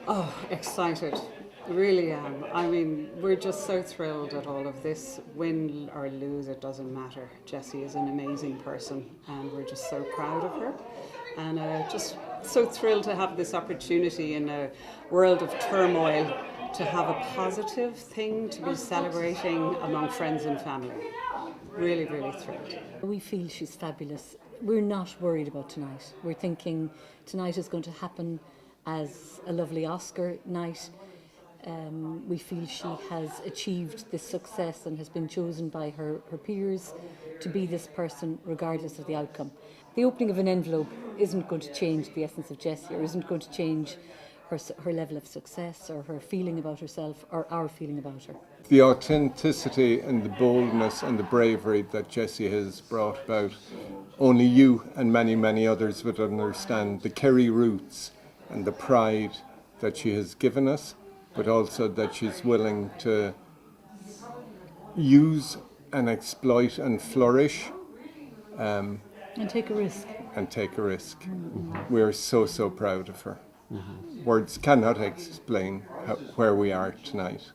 Oh, excited. Really am. I mean, we're just so thrilled at all of this. Win or lose, it doesn't matter. Jessie is an amazing person, and we're just so proud of her. And just so thrilled to have this opportunity in a world of turmoil to have a positive thing to be celebrating among friends and family. Really, really thrilled. We feel she's fabulous. We're not worried about tonight. We're thinking tonight is going to happen as a lovely Oscar night. We feel she has achieved this success and has been chosen by her peers to be this person regardless of the outcome. The opening of an envelope isn't going to change the essence of Jessie, or isn't going to change her level of success or her feeling about herself or our feeling about her. The authenticity and the boldness and the bravery that Jessie has brought about, only you and many, many others would understand the Kerry roots and the pride that she has given us, but also that she's willing to use and exploit and flourish. And take a risk. And take a risk. We're so, so proud of her. Words cannot explain where we are tonight.